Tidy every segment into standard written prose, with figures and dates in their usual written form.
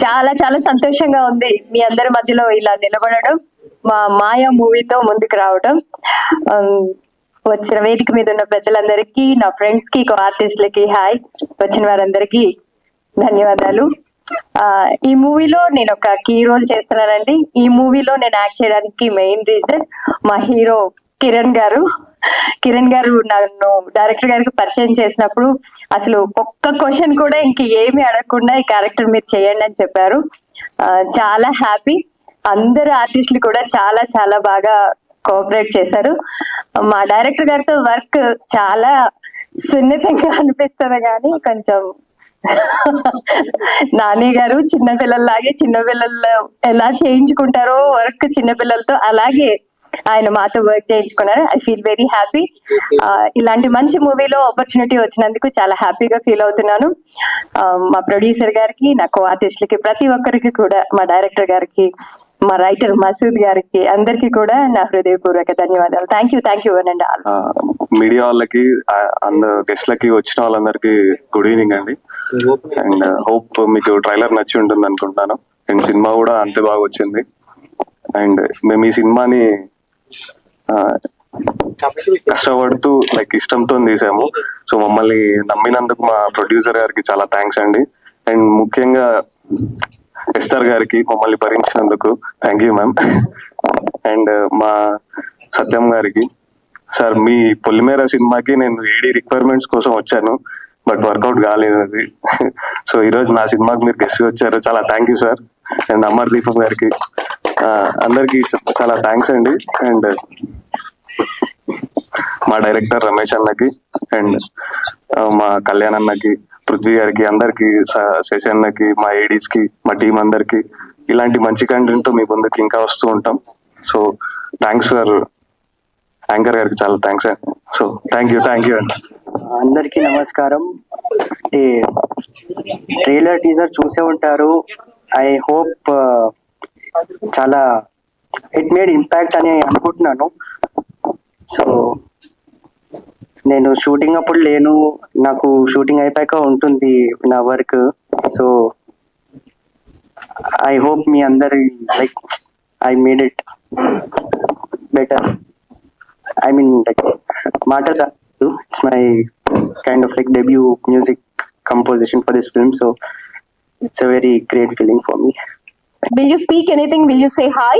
చాలా చాలా సంతోషంగా ఉంది మీ అందరి మధ్యలో ఇలా నిలబడడం, మా మాయా మూవీతో ముందుకు రావడం. వచ్చిన వేదిక మీద ఉన్న పెద్దలందరికీ, నా ఫ్రెండ్స్ కి, ఆర్టిస్టులకి హాయ్, వచ్చిన వారందరికీ ధన్యవాదాలు. ఈ మూవీలో నేను ఒక కీ రోల్ చేస్తున్నానండి. ఈ మూవీలో నేను యాక్ట్ చేయడానికి మెయిన్ రీజన్ మా హీరో కిరణ్ గారు. కిరణ్ గారు నన్ను డైరెక్టర్ గారికి పరిచయం చేసినప్పుడు అసలు ఒక్క క్వశ్చన్ కూడా ఇంక ఏమి అడగకుండా ఈ క్యారెక్టర్ మీరు చేయండి అని చెప్పారు. చాలా హ్యాపీ. అందరు ఆర్టిస్టులు కూడా చాలా చాలా బాగా కోఆపరేట్ చేశారు. మా డైరెక్టర్ గారితో వర్క్ చాలా సున్నితంగా అనిపిస్తుంది, కానీ కొంచెం నాని గారు చిన్నపిల్లల్లాగే, చిన్నపిల్లలు ఎలా చేయించుకుంటారో వర్క్ చిన్నపిల్లలతో, అలాగే ఆయన మాతో వర్క్ చేయించుకున్నారు. I feel very happy. ఇలాంటి మంచి మూవీలో ఆపర్చునిటీ వచ్చినందుకు చాలా హ్యాపీగా ఫీల్ అవుతున్నాను. మా ప్రొడ్యూసర్ గారికి, నా కో ఆర్టిస్టులకి, ప్రతి ఒక్కరికి కూడా, మా డైరెక్టర్ గారికి, మా రైటర్ మసూద్ గారికి, అందరికి కూడా నా హృదయపూర్వక ధన్యవాదాలు. థ్యాంక్ యూ అండి. మీడియా వాళ్ళకి, అందరు గెస్ట్లకి, వచ్చిన వాళ్ళందరికీ గుడ్ ఈవినింగ్ అండి. అండ్ హోప్ మీకు ట్రైలర్ నచ్చి ఉంటుంది అనుకుంటున్నాను. అండ్ సినిమా కూడా అంతే బాగా వచ్చింది. అండ్ మేము ఈ సినిమాని కష్టపడుతూ ఇష్టంతో తీసాము. సో మమ్మల్ని నమ్మినందుకు మా ప్రొడ్యూసర్ గారికి చాలా థ్యాంక్స్ అండి. అండ్ ముఖ్యంగా ఎస్టర్ గారికి మమ్మల్ని భరించినందుకు థ్యాంక్ యూ మ్యామ్. అండ్ మా సత్యం గారికి, సార్ మీ పొలిమేర సినిమాకి నేను ఏడీ రిక్వైర్మెంట్స్ కోసం వచ్చాను, బట్ వర్కౌట్ కాలేదు అది. సో ఈరోజు నా సినిమాకి మీరు గెస్ట్ వచ్చారు, చాలా thank you sir. And Amardeep గారికి, అందరికి చాలా థ్యాంక్స్ అండి. అండ్ మా డైరెక్టర్ రమేష్ అన్నకి, అండ్ మా కళ్యాణ్ అన్నకి, పృథ్వీ గారికి, అందరికి, శశి అన్నకి, మా ఏడీస్ కి, మా టీం అందరికి, ఇలాంటి మంచి కంటెంట్ తో మీ ముందుకి ఇంకా వస్తూ ఉంటాం. సో థ్యాంక్స్ ఫర్ యాంకర్ గారికి చాలా థ్యాంక్స్ అండి. సో థ్యాంక్ యూ అండి. అందరికీ నమస్కారం. ట్రైలర్ టీజర్ చూసే ఉంటారు. ఐ హోప్ చాలా ఇట్ మేడ్ ఇంపాక్ట్ అని అనుకుంటున్నాను. సో నేను షూటింగ్ అప్పుడు లేను, నాకు షూటింగ్ అయిపోయాక ఉంటుంది నా వర్క్. సో ఐ హోప్ మీ అందరి I made it better. I mean మాటలు కాదు, it's my kind of debut music composition for this film, so it's a very great feeling for me. Will you speak anything? Will you say hi?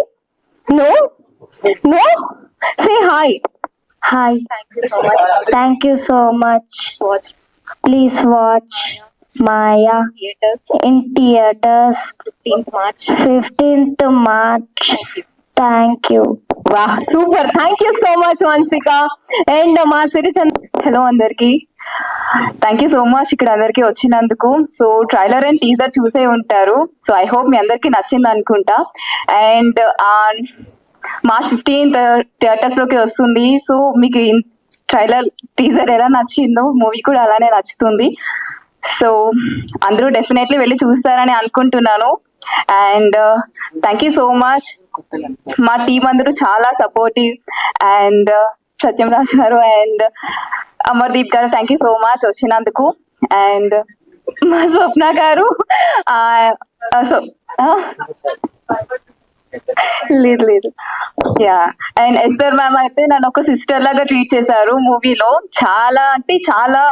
No? Say hi. Hi. Thank you so much. Please watch Maya in theaters 15th March. Thank you. Wow, super. Thank you so much, Vanshika. And మా సిరిచంద్, hello అందరికి, thank you so much ఇక్కడ అందరికి వచ్చినందుకు. So trailer and teaser చూసే ఉంటారు. So I hope మీ అందరికి నచ్చింది అనుకుంటా. అండ్ మార్చ్ 15th థియేటర్స్ లోకి వస్తుంది. సో మీకు ట్రైలర్ టీజర్ ఎలా నచ్చిందో మూవీ కూడా అలానే నచ్చుతుంది. సో అందరూ డెఫినెట్లీ వెళ్ళి చూస్తారని అనుకుంటున్నాను. And thank you so much. మా టీం అందరూ చాలా సపోర్టివ్. అండ్ సత్యం రాజు గారు అండ్ అమర్దీప్ గారు, థ్యాంక్ యూ సో మచ్ వచ్చినందుకు. అండ్ మా స్వప్న గారు, లేదు యా. అండ్ ఎస్టర్ మ్యామ్ అయితే నన్ను ఒక సిస్టర్ లాగా ట్రీట్ చేశారు మూవీలో. చాలా అంటే చాలా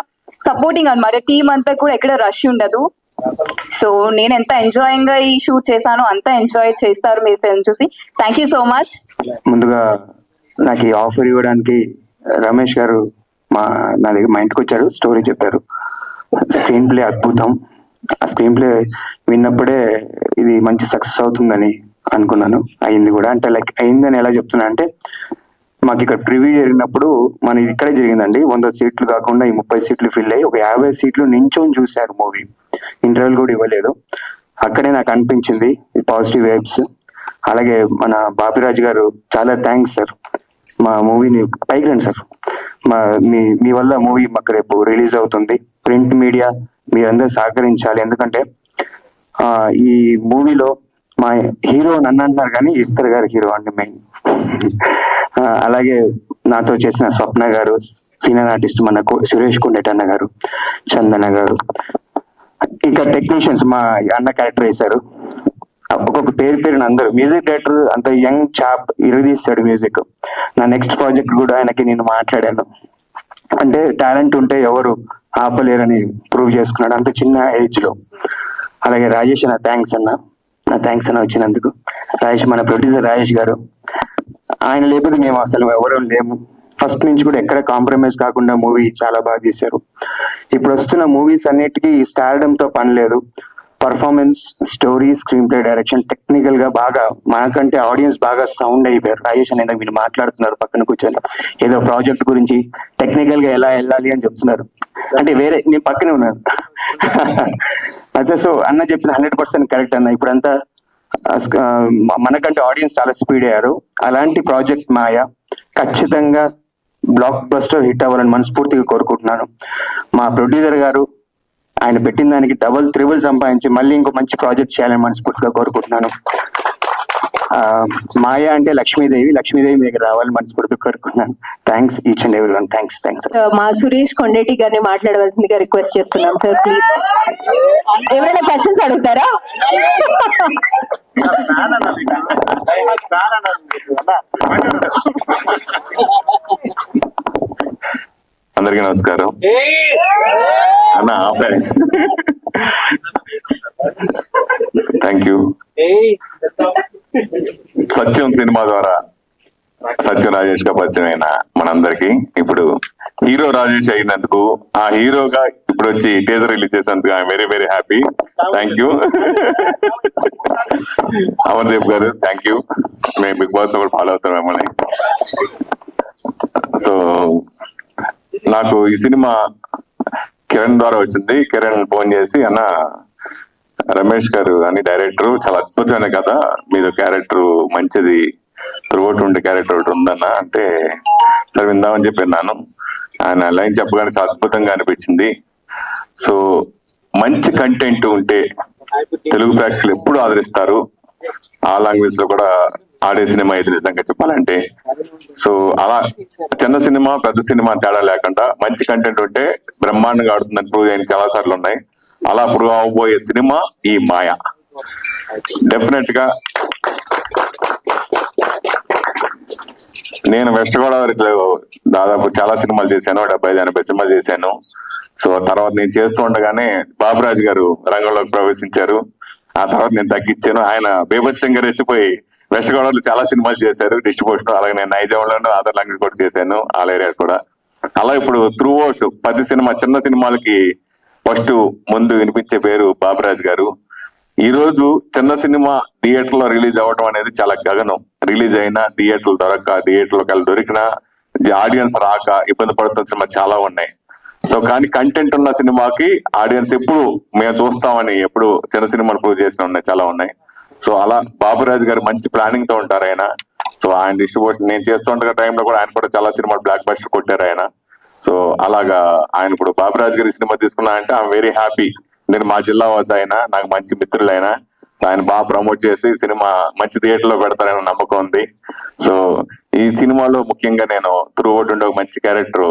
సపోర్టింగ్ అనమాట. టీం అంతా కూడా ఎక్కడ రష్ ఉండదు. సో నేను ఎంత ఎంజాయింగ్ గా ఈ షూట్ చేశానో అంత ఎంజాయ్ చేస్తారు మీరు ఫిల్మ్ చూసి. Thank you so much. ముందుగా నాకు ఈ ఆఫర్ ఇవ్వడానికి రమేష్ గారు నా దగ్గర మా ఇంటికి వచ్చారు, స్టోరీ చెప్పారు. స్క్రీన్ ప్లే అద్భుతం. ఆ స్క్రీన్ ప్లే విన్నప్పుడే ఇది మంచి సక్సెస్ అవుతుందని అనుకున్నాను. అయింది కూడా. అంటే అయిందని ఎలా చెప్తున్నా అంటే, మాకు ఇక్కడ ప్రివ్యూ జరిగినప్పుడు మన ఇక్కడే జరిగిందండి. 100 సీట్లు కాకుండా ఈ 30 సీట్లు ఫిల్ అయ్యి ఒక 50 సీట్లు నించొని చూశారు మూవీ. ఇంటర్వ్యూలు కూడా ఇవ్వలేదు. అక్కడే నాకు అనిపించింది పాజిటివ్ వైబ్స్. అలాగే మన బాపిరాజు గారు, చాలా థ్యాంక్స్ సార్. మా మూవీని పైకి రండి సార్. మీ వల్ల మూవీ మాకు రేపు రిలీజ్ అవుతుంది. ప్రింట్ మీడియా మీరందరూ సహకరించాలి. ఎందుకంటే ఈ మూవీలో మా హీరో నన్ను అంటున్నారు కానీ ఈశ్వర్ గారి హీరో అండి మెయిన్. అలాగే నాతో చేసిన స్వప్న గారు, సీనియర్ ఆర్టిస్ట్ మన సురేష్ కొండేటన్న గారు, చందన గారు, ఇంకా టెక్నీషియన్స్ మా అన్న క్యారెక్టర్ వేశారు. ఒక్కొక్క పేరు అందరూ. మ్యూజిక్ డైరెక్టర్ అంత యంగ్ చాప్ ఇరగదీస్తాడు మ్యూజిక్. నా నెక్స్ట్ ప్రాజెక్ట్ కూడా ఆయనకి నేను మాట్లాడాను. అంటే టాలెంట్ ఉంటే ఎవరు ఆపలేరని ప్రూవ్ చేసుకున్నాడు అంత చిన్న ఏజ్ లో. అలాగే రాజేష్ అన్న థ్యాంక్స్ అన్న వచ్చినందుకు. రాజేష్ మన ప్రొడ్యూసర్ రాజేష్ గారు, ఆయన లేకపోతే మేము అసలు ఎవరు లేము. ఫస్ట్ నుంచి కూడా ఎక్కడ కాంప్రమైజ్ కాకుండా మూవీ చాలా బాగా తీశారు. ఇప్పుడు వస్తున్న మూవీస్ అన్నిటికీ స్టార్డమ్ తో పని లేదు. Performance, story, screen play, direction technical గా బాగా మనకంటే ఆడియన్స్ బాగా సౌండ్ అయిపోయారు. రాజేష్ అనేది మీరు మాట్లాడుతున్నారు పక్కన కూర్చొని, ఏదో ప్రాజెక్ట్ గురించి టెక్నికల్ గా ఎలా వెళ్ళాలి అని చెప్తున్నారు. అంటే వేరే నేను పక్కనే ఉన్నాను. అదే సో అన్న చెప్పిన 100% కరెక్ట్ అన్న. ఇప్పుడంతా మనకంటే ఆడియన్స్ చాలా స్పీడ్ అయ్యారు. అలాంటి ప్రాజెక్ట్ మాయ ఖచ్చితంగా బ్లాక్ బస్టర్ హిట్ అవ్వాలని మనస్ఫూర్తిగా కోరుకుంటున్నాను. మా ప్రొడ్యూసర్ గారు ఆయన పెట్టిన దానికి డబుల్ త్రిబుల్ సంపాదించి మళ్ళీ ఇంకో మంచి ప్రాజెక్ట్ చేయాలని మనస్ఫూర్తిగా కోరుకుంటున్నాను. మాయ అంటే లక్ష్మీదేవి మీ దగ్గర రావాలని మనస్ఫూర్తిగా కోరుకుంటున్నాను. Thanks each and every one. Thanks. మా సురేష్ కొండేటి గారిని మాట్లాడవలసిందిగా రిక్వెస్ట్ చేస్తున్నాం సార్, ప్లీజ్. ఎవరైనా క్వశ్చన్స్ అడుగుతారా? అందరికీ నమస్కారం అన్న. Thank you. సత్యం సినిమా ద్వారా సత్యం రాజేష్ గా పరిచయం అయిన మనందరికి ఇప్పుడు హీరో రాజేష్ అయినందుకు, ఆ హీరోగా ఇప్పుడు వచ్చి టీజర్ రిలీజ్ చేసినందుకు I'm very very happy. Thank you. Amardeep గారు థ్యాంక్ యూ. మేము బిగ్ బాస్ లో కూడా ఫాలో అవుతాం మిమ్మల్ని. సో నాకు ఈ సినిమా కిరణ్ ద్వారా వచ్చింది. కిరణ్ ఫోన్ చేసి, అన్న రమేష్ గారు అని డైరెక్టర్ చాలా అద్భుతమైన కథ, మీద క్యారెక్టర్ మంచిది, త్రూఅవుట్ ఉండే క్యారెక్టర్ ఒకటి ఉందన్న అంటే సరే విందామని చెప్పిన్నాను. ఆయన లైన్ చెప్పగానే చాలా అద్భుతంగా అనిపించింది. సో మంచి కంటెంట్ ఉంటే తెలుగు ప్రేక్షకులు ఎప్పుడు ఆదరిస్తారు. ఆ లాంగ్వేజ్ లో కూడా ఆడే సినిమా ఇది నిజంగా చెప్పాలంటే. సో అలా చిన్న సినిమా పెద్ద సినిమా తేడా లేకుండా మంచి కంటెంట్ ఉంటే బ్రహ్మాండంగా ఆడుతుందని ప్రూవ్ అయిన చాలా సార్లు ఉన్నాయి. అలా ప్రూవ్ అవబోయే సినిమా ఈ మాయ. డెఫినెట్ గా నేను వెస్ట్ గోదావరిలో దాదాపు చాలా సినిమాలు చేశాను, 75-80 సినిమాలు చేశాను. సో తర్వాత నేను చేస్తూ ఉండగానే బాబురాజు గారు రంగంలోకి ప్రవేశించారు. ఆ తర్వాత నేను తగ్గించాను. ఆయన బీభత్సంగా రెచ్చిపోయి వెస్ట్ గోదావరిలో చాలా సినిమాలు చేశారు డిస్ట్రిబ్యూషన్. అలాగే నేను నైజాంలోనూ ఆధార్ లాంగ్వేజ్ కూడా చేశాను, ఆల్ ఏరియా కూడా. అలా ఇప్పుడు త్రూ అవుట్ 10 సినిమా చిన్న సినిమాలకి ఫస్ట్ ముందు వినిపించే పేరు బాబురాజు గారు. ఈ రోజు చిన్న సినిమా థియేటర్ లో రిలీజ్ అవ్వడం అనేది చాలా గగనం. రిలీజ్ అయినా థియేటర్లు థియేటర్లోకి వెళ్ళి దొరికినా ఆడియన్స్ రాక ఇబ్బంది పడుతున్న సినిమా చాలా ఉన్నాయి. సో కానీ కంటెంట్ ఉన్న సినిమాకి ఆడియన్స్ ఎప్పుడు మేము చూస్తామని ఎప్పుడు చిన్న సినిమాలు ప్రూవ్ చేసిన ఉన్నాయి, చాలా ఉన్నాయి. సో అలా బాబురాజు గారు మంచి ప్లానింగ్ తో ఉంటారు ఆయన. సో ఆయన డిస్ట్రిబ్యూషన్ నేను చేస్తుంటే టైంలో కూడా ఆయన కూడా చాలా సినిమాలు బ్లాక్ బస్టర్ కొట్టారు ఆయన. సో అలాగా ఆయన ఇప్పుడు బాబురాజు గారి సినిమా తీసుకున్నా అంటే ఐఎమ్ వెరీ హ్యాపీ. నేను మా జిల్లా వాసి అయినా, నాకు మంచి మిత్రులైనా ఆయన బాగా ప్రమోట్ చేసి సినిమా మంచి థియేటర్ లో పెడతారని నమ్మకం ఉంది. సో ఈ సినిమాలో ముఖ్యంగా నేను త్రూ అవుట్ ఉండే ఒక మంచి క్యారెక్టర్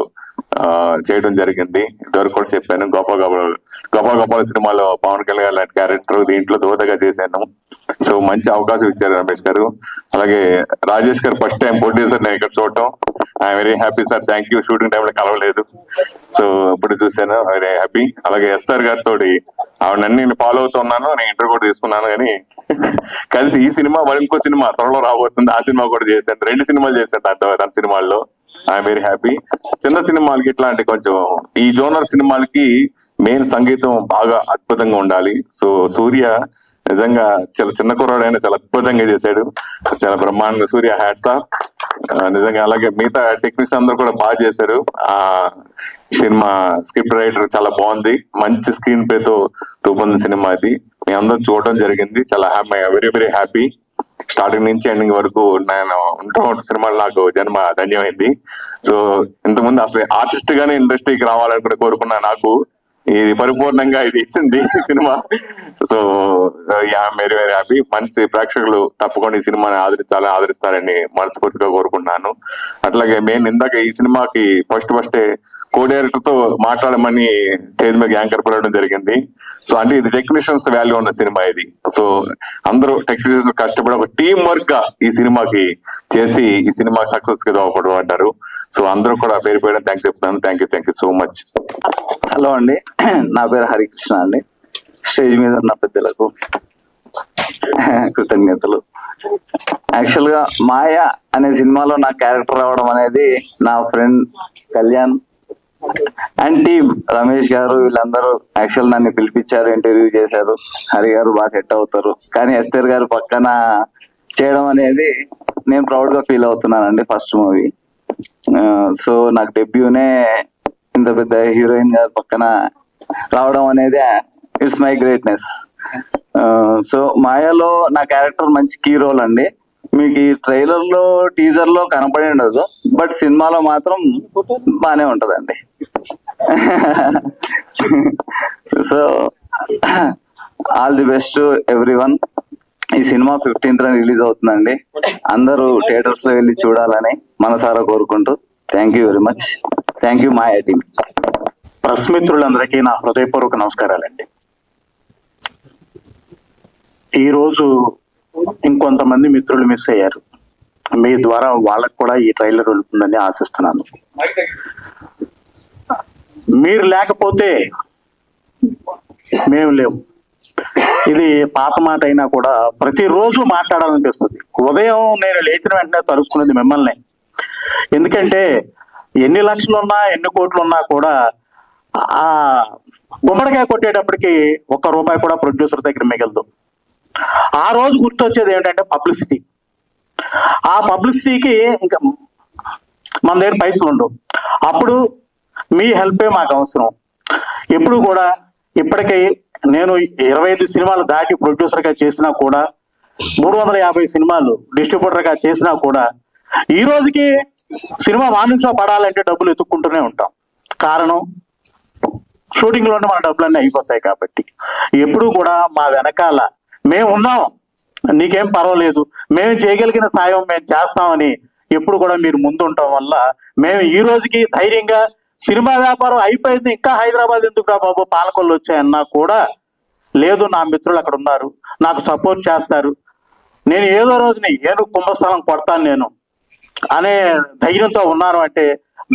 చేయడం జరిగింది. ఇదివరకు కూడా చెప్పాను, గోపాల సినిమాలో పవన్ కళ్యాణ్ లాంటి క్యారెక్టర్ దీంట్లో దోతగా చేశాను. సో మంచి అవకాశం ఇచ్చారు రమేష్ గారు. అలాగే రాజేష్ గారు ఫస్ట్ టైం ప్రొడ్యూసర్ నేను ఇక్కడ చూడటం I'm very happy sir. Thank you. Shooting టైంలో కలవలేదు, సో ఇప్పుడు చూశాను, వెరీ హ్యాపీ. అలాగే ఎస్ఆర్ గారితో ఆవిడన్నీ నేను ఫాలో అవుతున్నాను, నేను ఇంటర్వ్యూ కూడా తీసుకున్నాను. కానీ కలిసి ఈ సినిమా మరి ఇంకో సినిమా త్వరలో రాబోతుంది, ఆ సినిమా కూడా చేశాను. 2 సినిమాలు చేశాను తన సినిమాల్లో. I'm very happy. చిన్న సినిమాలకి ఇట్లాంటి కొంచెం ఈ జోనర్ సినిమాలకి మెయిన్ సంగీతం బాగా అద్భుతంగా ఉండాలి. సో సూర్య నిజంగా చాలా చిన్న కుర్రాడైనా చాలా అద్భుతంగా చేశాడు, చాలా బ్రహ్మాండంగా. సూర్య హ్యాట్స్ ఆఫ్ నిజంగా. అలాగే మిగతా టెక్నీషియన్స్ అందరూ కూడా బాగా చేశారు. ఆ సినిమా స్క్రిప్ట్ రైటర్ చాలా బాగుంది, మంచి స్క్రీన్ ప్లే తో రూపొందిన సినిమా ఇది. మీ అందరూ చూడడం జరిగింది, చాలా happy, very very happy. Starting నుంచి ఎండింగ్ వరకు నేను ఉంటాం సినిమాలు నాకు జన్మ ధన్యమైంది. సో ఇంతకుముందు అసలు ఆర్టిస్ట్ గానే ఇండస్ట్రీకి రావాలని కూడా కోరుకున్నా. నాకు ఇది పరిపూర్ణంగా ఇది ఇచ్చింది ఈ cinema. So very very happy. మంచి ప్రేక్షకులు తప్పకుండా ఈ సినిమాని ఆదరిస్తారని మనస్ఫూర్తిగా కోరుకుంటున్నాను. అట్లాగే నేను ఇందాక ఈ సినిమాకి ఫస్ట్ కో డైరెక్టర్ తో మాట్లాడమని స్టేజ్ మీద యాంకర్ పడడం జరిగింది. సో అంటే ఇది టెక్నీషియన్స్ వాల్యూ ఉన్న సినిమా ఇది. సో అందరూ టెక్నీషియన్స్ కష్టపడి ఒక టీం వర్క్ గా ఈ సినిమాకి చేసి ఈ సినిమా సక్సెస్ గా దోహదపడ్డారు. సో అందరూ కూడా పేరు పేరు థ్యాంక్స్ చెప్తున్నాను. Thank you so much. Hello అండి, నా పేరు హరికృష్ణ అండి. స్టేజ్ మీద ఉన్న పెద్దలకు కృతజ్ఞతలు. యాక్చువల్ గా మాయ అనే సినిమాలో నా క్యారెక్టర్ రావడం అనేది నా friend Kalyan and team Ramesh గారు వీళ్ళందరూ యాక్చువల్ నన్ను పిలిపించారు, ఇంటర్వ్యూ చేశారు. హరి గారు బాగా సెట్ అవుతారు, కానీ ఎస్తర్ గారు పక్కన చేయడం అనేది నేను ప్రౌడ్ గా ఫీల్ అవుతున్నానండి. ఫస్ట్ మూవీ, సో నాకు డెబ్యూనే ఇంత పెద్ద హీరోయిన్ గారు పక్కన రావడం అనేది ఇట్స్ మై గ్రేట్నెస్. సో మాయాలో నా క్యారెక్టర్ మంచి కీ రోల్ అండి. మీకు ఈ ట్రైలర్ లో టీజర్ లో కనపడి ఉండదు, బట్ సినిమాలో మాత్రం బానే ఉంటదండి. So all the best everyone. ఈ సినిమా 15th రిలీజ్ అవుతుందండి. అందరూ థియేటర్స్ లో వెళ్ళి చూడాలని మనసారా కోరుకుంటూ thank you very much. Thank you Maya team. Press మిత్రులందరికీ నా హృదయపూర్వక నమస్కారాలండి. ఈరోజు ఇంకొంతమంది మిత్రులు మిస్ అయ్యారు. మీ ద్వారా వాళ్ళకు కూడా ఈ ట్రైలర్ వెళ్తుందని ఆశిస్తున్నాను. మీరు లేకపోతే మేము లేవు. ఇది పాత మాట అయినా కూడా ప్రతిరోజు మాట్లాడాలనిపిస్తుంది. ఉదయం నేను లేచిన వెంటనే తలుచుకునేది మిమ్మల్ని. ఎందుకంటే ఎన్ని లక్షలు ఉన్నా ఎన్ని కోట్లు ఉన్నా కూడా ఆ గుమ్మడికాయ కొట్టేటప్పటికి ₹1 కూడా ప్రొడ్యూసర్ దగ్గర మిగలదు. ఆ రోజు గుర్తొచ్చేది ఏంటంటే పబ్లిసిటీ. ఆ పబ్లిసిటీకి ఇంకా మన దగ్గర పైసలు ఉండవు. అప్పుడు మీ హెల్పే మాకు అవసరం. ఎప్పుడు కూడా ఇప్పటికీ నేను 25 సినిమాలు దాటి ప్రొడ్యూసర్గా చేసినా కూడా, 350 సినిమాలు డిస్ట్రిబ్యూటర్గా చేసినా కూడా, ఈ రోజుకి సినిమా వాణిజ్యంలో పడాలంటే డబ్బులు ఎత్తుక్కుంటూనే ఉంటాం. కారణం షూటింగ్ లోనే మన డబ్బులన్నీ అయిపోతాయి. కాబట్టి ఎప్పుడు కూడా మా వెనకాల మేము ఉన్నాం, నీకేం పర్వాలేదు, మేము చేయగలిగిన సాయం మేము చేస్తామని ఎప్పుడు కూడా మీరు ముందు ఉండటం వల్ల మేము ఈ రోజుకి ధైర్యంగా సినిమా వ్యాపారం అయిపోయింది, ఇంకా హైదరాబాద్ ఎందుకు రా బాబు పాలకొల్లు వచ్చాయన్నా కూడా లేదు, నా మిత్రులు అక్కడ ఉన్నారు, నాకు సపోర్ట్ చేస్తారు, నేను ఏదో రోజుని ఏనుగు కుంభస్థలం కొడతాను నేను అనే ధైర్యంతో ఉన్నాను అంటే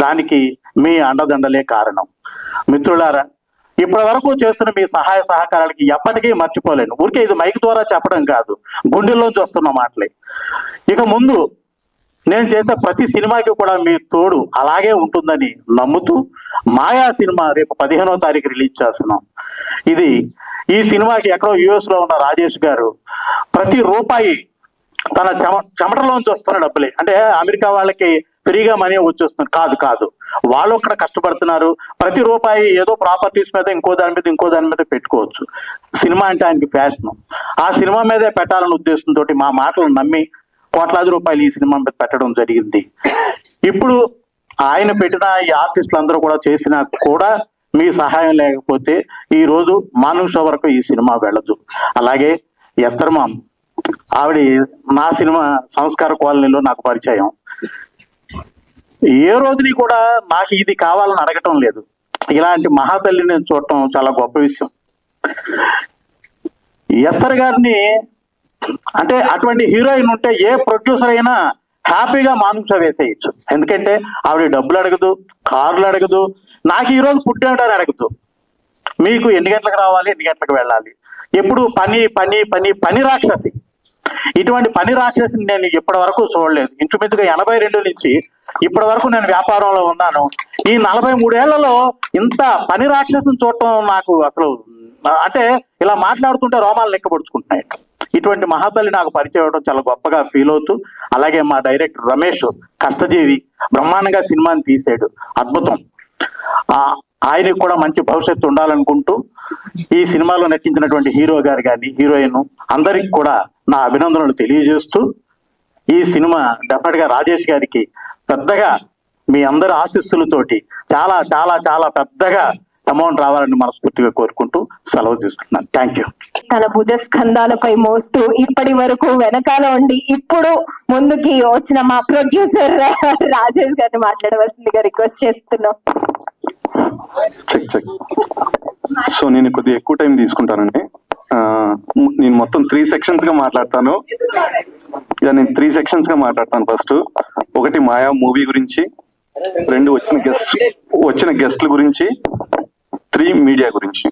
దానికి మీ అండదండలే కారణం. మిత్రులారా, ఇప్పటి వరకు చేస్తున్న మీ సహాయ సహకారాలకి ఎప్పటికీ మర్చిపోలేను. ఊరికే ఇది మైక్ ద్వారా చెప్పడం కాదు, గుండెల్లోంచి వస్తున్న మాటలే. ఇక ముందు నేను చేసే ప్రతి సినిమాకి కూడా మీ తోడు అలాగే ఉంటుందని నమ్ముతూ మాయా సినిమా రేపు 15వ తారీఖు రిలీజ్ చేస్తున్నాం. ఈ సినిమాకి ఎక్కడో US లో ఉన్న రాజేష్ గారు ప్రతి రూపాయి తన చెమటలోంచి వస్తున్న డబ్బులే. అంటే అమెరికా వాళ్ళకి ఫ్రీగా మనీ వచ్చేస్తున్నారు కాదు, వాళ్ళు అక్కడ కష్టపడుతున్నారు. ప్రతి రూపాయి ఏదో ప్రాపర్టీస్ మీద ఇంకో దాని మీద పెట్టుకోవచ్చు. సినిమా అంటే ఆయనకి ప్యాషన్. ఆ సినిమా మీదే పెట్టాలనే ఉద్దేశంతో మా మాటలు నమ్మి కోట్లాది రూపాయలు ఈ సినిమా మీద పెట్టడం జరిగింది. ఇప్పుడు ఆయన పెట్టిన ఈ ఆర్టిస్టులు అందరూ కూడా చేసినా కూడా మీ సహాయం లేకపోతే ఈ రోజు మార్నింగ్ షో వరకు ఈ సినిమా వెళ్ళదు. అలాగే ఎస్తర్ మామ్, ఆవిడ నా సినిమా సంస్కార కాలనీలో నాకు పరిచయం. ఏ రోజుని కూడా నాకు ఇది కావాలని అడగటం లేదు. ఇలాంటి మహాతల్లిని నేను చూడటం చాలా గొప్ప విషయం. ఎస్తర్ గారిని అంటే అటువంటి హీరోయిన్ ఉంటే ఏ ప్రొడ్యూసర్ అయినా హ్యాపీగా మానుష వేసేయచ్చు. ఎందుకంటే ఆవిడ డబ్బులు అడగదు, కార్లు అడగదు, నాకు ఈరోజు ఫుడ్ ఏంటని అడగదు, మీకు ఎన్ని గంటలకు రావాలి, ఎన్ని గంటలకు వెళ్ళాలి, ఎప్పుడు పని పని పని పని రాక్షసి. ఇటువంటి పని రాక్షసిని నేను ఇప్పటి వరకు చూడలేదు. ఇంచుమించుగా 82 నుంచి ఇప్పటి వరకు నేను వ్యాపారంలో ఉన్నాను. ఈ 43 ఏళ్లలో ఇంత పని రాక్షసిని చూడటం నాకు అసలు అంటే ఇలా మాట్లాడుతుంటే రోమాలు లెక్కపడుచుకుంటున్నాయి. ఇటువంటి మహాతల్లి నాకు పరిచయం అవడం చాలా గొప్పగా ఫీల్ అవుతూ, అలాగే మా డైరెక్టర్ రమేష్ కష్టజీవి బ్రహ్మాండంగా సినిమాని తీసాడు, అద్భుతం. ఆయనకి కూడా మంచి భవిష్యత్తు ఉండాలనుకుంటూ ఈ సినిమాలో నటించినటువంటి హీరో గారు కానీ హీరోయిన్ అందరికి కూడా నా అభినందనలు తెలియజేస్తూ, ఈ సినిమా డెఫినెట్ గా రాజేష్ గారికి పెద్దగా మీ అందరి ఆశీస్సులతోటి చాలా చాలా చాలా పెద్దగా అమౌంట్ రావాలని మనస్ఫూర్తిగా కోరుకుంటూ సెలవు తీసుకుంటున్నాను. Thank you. తన భుజ స్కంధాలపై మోస్తూ ఇప్పటి వరకు వెనకాల ఉండి ఇప్పుడు ముందుకి వచ్చిన మా ప్రొడ్యూసర్ రాజేష్ గారిని మాట్లాడవలసిందిగా రిక్వెస్ట్ చేస్తున్నాం. చెక్. సో నేను కొద్దిగా ఎక్కువ టైం తీసుకుంటానండి. నేను మొత్తం 3 sections గా మాట్లాడతాను. నేను 3 sections గా మాట్లాడతాను. ఫస్ట్ ఒకటి మాయా మూవీ గురించి, 2 వచ్చిన గెస్ట్ల గురించి, 3 మీడియా గురించి.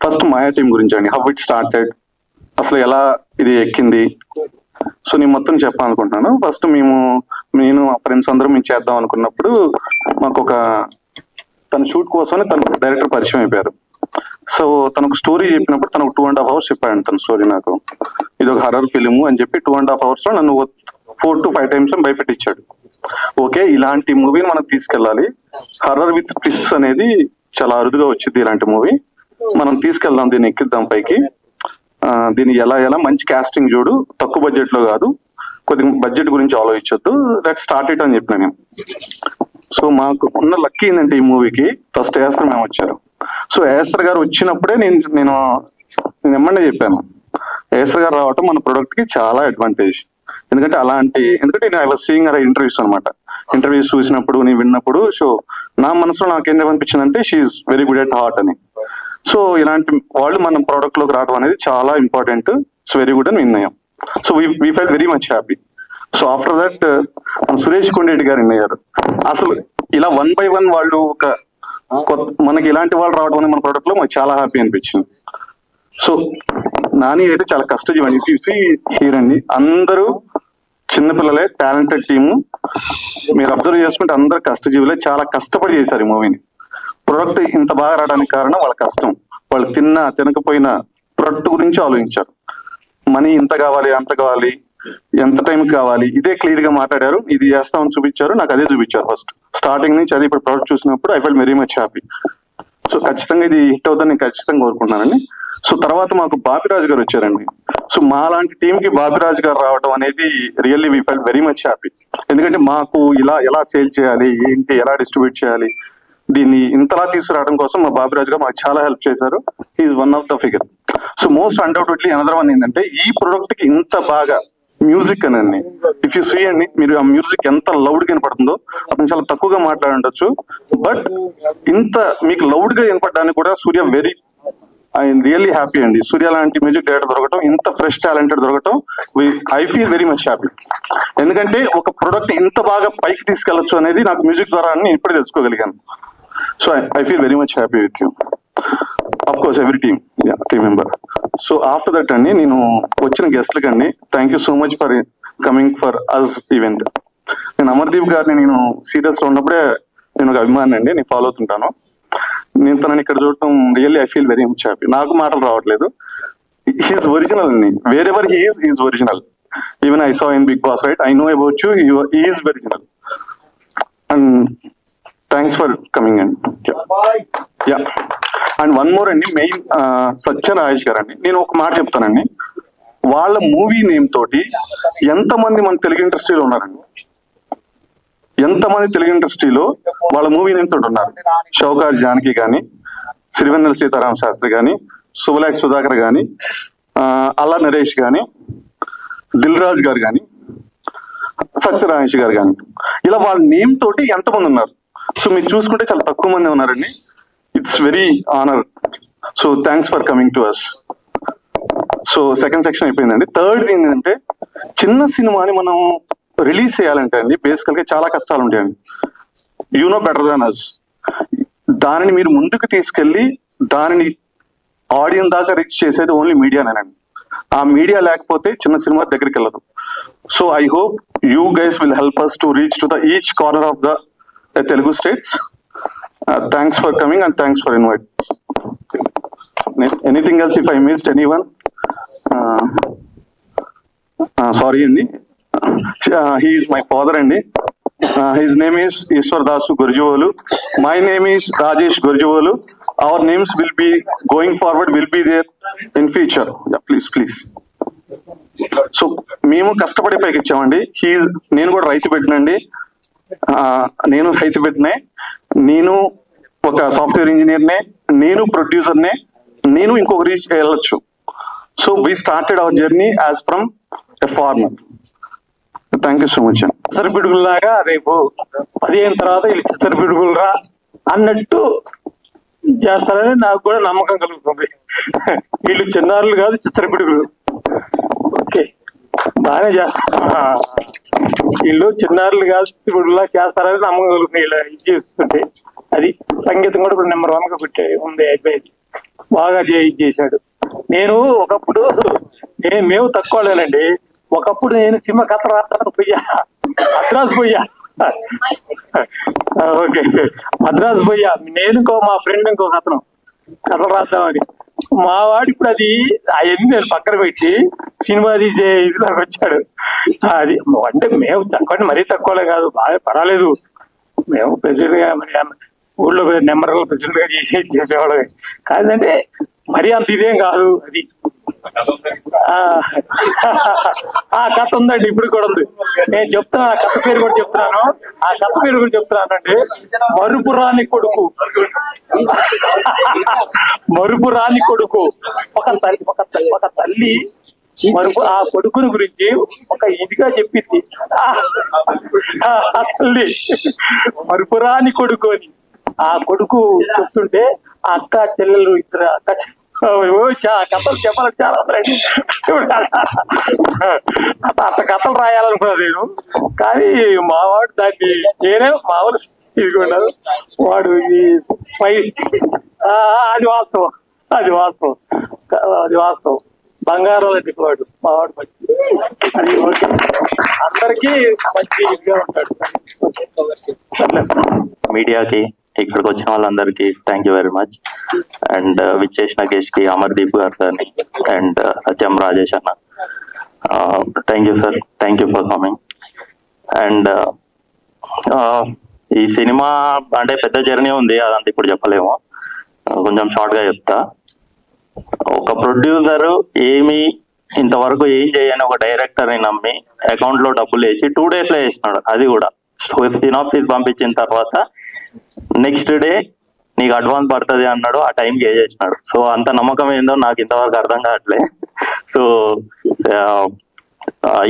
ఫస్ట్ మాయా టీం గురించి అండి. హౌ ఇట్ స్టార్టెడ్, అసలు ఎలా ఇది ఎక్కింది. సో నేను మొత్తం చెప్పాలనుకుంటున్నాను. ఫస్ట్ నేను మా ఫ్రెండ్స్ అందరం మేము చేద్దాం అనుకున్నప్పుడు మాకు తన షూట్ కోసమని తన డైరెక్టర్ పరిచయం అయిపోయారు. సో తనకు స్టోరీ చెప్పినప్పుడు తనకు 2.5 hours చెప్పాడు తన స్టోరీ. నాకు ఇది ఒక హర్రర్ ఫిలిము అని చెప్పి 2.5 hours లో నన్ను 4 to 5 times భయపెట్టించాడు. ఓకే, ఇలాంటి మూవీని మనం తీసుకెళ్ళాలి, హర్రర్ విత్ ట్విస్ట్ అనేది చాలా అరుదుగా వచ్చింది, ఇలాంటి మూవీ మనం తీసుకెళ్దాం, దీన్ని ఎక్కిద్దాం పైకి, దీన్ని ఎలా మంచి కాస్టింగ్ చూడు, తక్కువ బడ్జెట్ లో కాదు, కొద్దిగా బడ్జెట్ గురించి ఆలోచించొద్దు, లెట్ స్టార్ట్ ఇట్ అని చెప్పిన నేను. సో మాకు ఉన్న లక్కీ ఏంటంటే ఈ మూవీకి ఫస్ట్ ఏస్టర్ మేము వచ్చారు. సో ఏస్టర్ గారు వచ్చినప్పుడే నేను ఎమ్మండే చెప్పాను, ఏస్టర్ గారు రావటం మన ప్రొడక్ట్ కి చాలా అడ్వాంటేజ్. ఎందుకంటే ఐ వాజ్ సీయింగ్ ఇంటర్వ్యూస్ అనమాట. ఇంటర్వ్యూస్ చూసినప్పుడు నేను విన్నప్పుడు సో నా మనసులో నాకేం అనిపించింది అంటే she's very good at heart అని. సో ఇలాంటి వాళ్ళు మన ప్రోడక్ట్ లోకి రావడం అనేది చాలా ఇంపార్టెంట్, ఇట్స్ వెరీ గుడ్ అని విన్నాం. So we felt very much happy. So after that మన సురేష్ కొండరెడ్డి గారు విన్నారు. అసలు ఇలా 1 by 1 వాళ్ళు మనకి ఇలాంటి వాళ్ళు రావడం అనేది మన ప్రోడక్ట్ లో మాకు చాలా హ్యాపీ అనిపించింది. సో నాని అయితే చాలా కష్టజీవి అండి. చూసి హీరండి, అందరూ చిన్నపిల్లలే, టాలెంటెడ్ టీము. మీరు అబ్జర్వ్ చేసుకుంటే అందరు కష్టజీవులే, చాలా కష్టపడి చేశారు ఈ మూవీని. ప్రొడక్ట్ ఇంత బాగా రావడానికి కారణం వాళ్ళ కష్టం. వాళ్ళు తినకపోయినా ప్రొడక్ట్ గురించి ఆలోచించారు. మనీ ఇంత కావాలి, అంత కావాలి, ఎంత టైం కావాలి, ఇదే క్లియర్ గా మాట్లాడారు. ఇది చేస్తామని చూపించారు, నాకు అదే చూపించారు ఫస్ట్ స్టార్టింగ్ నుంచి. అది ఇప్పుడు ప్రొడక్ట్ చూసినప్పుడు I fell very much happy. So ఖచ్చితంగా ఇది హిట్ అవుతుందని నేను ఖచ్చితంగా కోరుకుంటున్నానండి. సో తర్వాత మాకు బాపిరాజు గారు వచ్చారండి. సో మా లాంటి టీమ్ కి బాపిరాజు గారు రావడం అనేది really we fell very much happy. ఎందుకంటే మాకు ఎలా సేల్ చేయాలి, ఏంటి, ఎలా డిస్ట్రిబ్యూట్ చేయాలి, దీన్ని ఇంతలా తీసుకురావడం కోసం మా బాపిరాజు గారు మాకు చాలా హెల్ప్ చేశారు. Is one of the figure. So most undoubtedly another one ఏంటంటే ఈ ప్రొడక్ట్ కి ఇంత బాగా మ్యూజిక్ అనండి, ఇఫ్ యూ సీ అండి, మీరు ఆ మ్యూజిక్ ఎంత లౌడ్ గా వినపడుతుందో, అతను చాలా తక్కువగా మాట్లాడుండొచ్చు, బట్ ఇంత మీకు లౌడ్ గా వినపడడానికి కూడా సూర్య వెరీ రియల్లీ హ్యాపీ అండి. సూర్య లాంటి మ్యూజిక్ డైరెక్టర్ దొరకటం, ఇంత ఫ్రెష్ టాలెంటెడ్ దొరకటం, I feel very much happy. ఎందుకంటే ఒక ప్రొడక్ట్ ఇంత బాగా పైకి తీసుకెళ్లొచ్చు అనేది నాకు మ్యూజిక్ ద్వారా నేను ఇప్పుడే తెలుసుకోగలిగాను. So I feel very much happy with you, of course every team member. So after that అండి, నేను వచ్చిన గెస్ట్లకి అండి thank you so much for coming for us event. నేను అమర్దీప్ గారిని నేను సీరియల్స్ లో ఉన్నప్పుడే నేను ఒక అభిమాని అండి, నేను ఫాలో అవుతుంటాను. నేను తనని ఇక్కడ చూడటం really I feel very much happy. నాకు మాటలు రావట్లేదు. హీఈస్ ఒరిజినల్ అండి, wherever he's original. Even I saw in Bigg Boss, right, I know about you, he's original. And thanks for coming అండి. యా, అండ్ వన్ మోర్ అండి, main Satya Rajesh garu అండి. నేను ఒక మాట చెప్తానండి, వాళ్ళ మూవీ నేమ్ తోటి ఎంతమంది మన తెలుగు ఇండస్ట్రీలో ఉన్నారండి, ఎంతమంది తెలుగు ఇండస్ట్రీలో వాళ్ళ మూవీ నేమ్ తోటి ఉన్నారు. షౌకార్ జానకి కానీ, సిరివెన్నెల సీతారామ శాస్త్రి కానీ, శుభలేఖ సుధాకర్ కానీ, అల్లా నరేష్ కానీ, దిల్ రాజు గారు కానీ, సత్యరాజేష్ గారు కానీ, ఇలా వాళ్ళ నేమ్ తోటి ఎంతమంది ఉన్నారు. సో మీరు చూసుకుంటే చాలా తక్కువ మంది ఉన్నారండి. It's very honour. So thanks for coming to us. So second section అయిపోయిందండి. థర్డ్ ఏంటంటే, చిన్న సినిమాని మనం రిలీజ్ చేయాలంటే అండి బేసికల్ గా చాలా కష్టాలు ఉంటాయండి. యూ నో బెటర్ దాన్ అస్. దానిని మీరు ముందుకు తీసుకెళ్లి దానిని ఆడియన్స్ దాకా రీచ్ చేసేది ఓన్లీ మీడియానేనండి. ఆ మీడియా లేకపోతే చిన్న సినిమా దగ్గరికి వెళ్ళదు. So I hope you guys will help us to reach to the each corner of the Telugu states. Thanks for coming and thanks for inviting. Anything else if I missed anyone? Sorry Andi. He is my father Andi. His name is Ishwar Dasu Gurjuvolu. My name is Rajesh Gurjuvolu. Our names will be going forward, will be there in future. Yeah, please. So మేము కష్టపడి పైకి ఇచ్చామండి. నేను కూడా రైతు పెట్టినండి, నేను రైతు పెట్టినే. నేను ఒక సాఫ్ట్వేర్ ఇంజనీర్నే, నేను ప్రొడ్యూసర్నే, నేను ఇంకొక రీచ్ వెళ్ళొచ్చు. So we started our journey as from a farmer. Thank you so much. చిచ్చరపిడుగుల్లాగా రేపు 15 తర్వాత వీళ్ళు చిచ్చరపిడుగులు రా అన్నట్టు చేస్తారని నాకు కూడా నమ్మకం కలుగుతుంది. వీళ్ళు చిన్నారులు కాదు, చిచ్చరపిడుగులు. ఓకే, బాగానే చేస్తారు. వీళ్ళు చిన్నారులు కాదు, చిచ్చరపిడుగులా చేస్తారని నమ్మకం కలుగుతుంది. ఇలా ఇది చేస్తుంటే అది సంగీతం కూడా ఇప్పుడు నెంబర్ 1 గా పెట్టే ఉంది. అయిపోయింది, బాగా చేశాడు. నేను ఒకప్పుడు మేము తక్కువ లేనండి. ఒకప్పుడు నేను సినిమా కథ రాస్తాను పోయా, మద్రాసు పోయా. ఓకే, మద్రాసు పోయా. నేను ఇంకో మా ఫ్రెండ్ ఇంకొక అతను కథలు రాద్దామని. మా వాడు ఇప్పుడు అది అవన్నీ నేను పక్కన పెట్టి సినిమా తీసే ఇదిలోకి వచ్చాడు. అది అంటే మేము తక్కువ, మరీ తక్కువలే కాదు, బాగా పర్వాలేదు. మేము ప్రెసిడెంట్ గా మరి ఊళ్ళో నెంబర్ ప్రెసిడెంట్ గా చేసేవాళ్ళమే కాదంటే మరీ అంత ఇదేం కాదు. అది ఆ కథ ఉందండి, ఇప్పుడు కూడా ఉంది. నేను చెప్తున్నా, ఆ కథ పేరు కూడా చెప్తున్నాను. ఆ కథ పేరు కూడా చెప్తున్నానండి. మరుపురాని కొడుకు. మరుపురాని కొడుకు. ఒక తల్లి మరుపు ఆ కొడుకుని గురించి ఒక ఇదిగా చెప్పింది. ఆ తల్లి మరుపురాని కొడుకు అని ఆ కొడుకు చెప్తుంటే ఆ అక్క చెల్లెలు ఇద్దరు కథలు చెప్పాలని చాలా అంత కథలు రాయాలనుకున్నాను నేను. కానీ మావాడు దాన్ని నేనే మావాడు తీసుకున్నాను. వాడు అది వాస్తవం, అది వాస్తవం, అది వాస్తవం. బంగారం లాంటి వాడు మావాడు. అది ఓకే, అందరికీ మంచి ఇదిగా ఉంటాడు. మీడియాకి ఇక్కడికి వచ్చిన వాళ్ళందరికీ thank you very much. And విచ్చేసిన గెస్ట్ కి అమర్దీప్ గారు గారిని అండ్ సత్యం రాజేష్ అన్న, thank you sir, thank you for coming. And ఈ సినిమా అంటే పెద్ద జర్నీ ఉంది, అదంతా ఇప్పుడు చెప్పలేము, కొంచెం షార్ట్ గా చెప్తా. ఒక ప్రొడ్యూసర్ ఇంతవరకు ఏం చేయని ఒక డైరెక్టర్ ని నమ్మి అకౌంట్ లో డబ్బులు వేసి 2 days లో వేసినాడు. అది కూడా సినాప్సిస్ పంపించిన తర్వాత నెక్స్ట్ డే నీకు అడ్వాన్స్ పడుతుంది అన్నాడు, ఆ టైంకి వేసేసినాడు. సో అంత నమ్మకం ఏందో నాకు ఇంతవరకు అర్థం కావట్లే. సో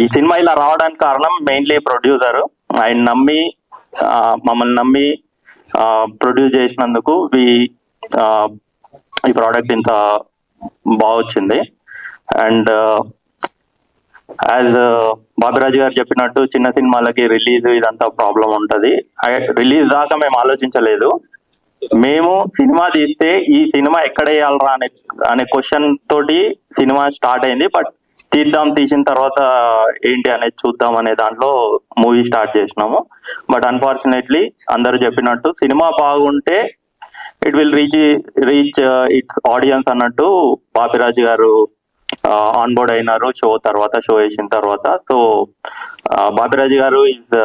ఈ సినిమా ఇలా రావడానికి కారణం మెయిన్లీ ప్రొడ్యూసర్. ఆయన నమ్మి మమ్మల్ని నమ్మి ప్రొడ్యూస్ చేసినందుకు ఈ ప్రోడక్ట్ ఇంత బాగా వచ్చింది. అండ్ యాజ్ బాబిరాజు గారు చెప్పినట్టు చిన్న సినిమాలకి రిలీజ్ ఇదంతా ప్రాబ్లం ఉంటది. రిలీజ్ దాకా మేము ఆలోచించలేదు. మేము సినిమా తీస్తే ఈ సినిమా ఎక్కడ వేయాలరా అనే క్వశ్చన్ తోటి సినిమా స్టార్ట్ అయింది. బట్ తీసిన తర్వాత ఏంటి అనేది చూద్దాం అనే దాంట్లో మూవీ స్టార్ట్ చేసినాము. బట్ అన్ఫార్చునేట్లీ అందరు చెప్పినట్టు సినిమా బాగుంటే it will reach its audience అన్నట్టు బాపిరాజు గారు ఆన్ బోర్డ్ అయినారు షో వేసిన తర్వాత. సో బాపిరాజు గారు is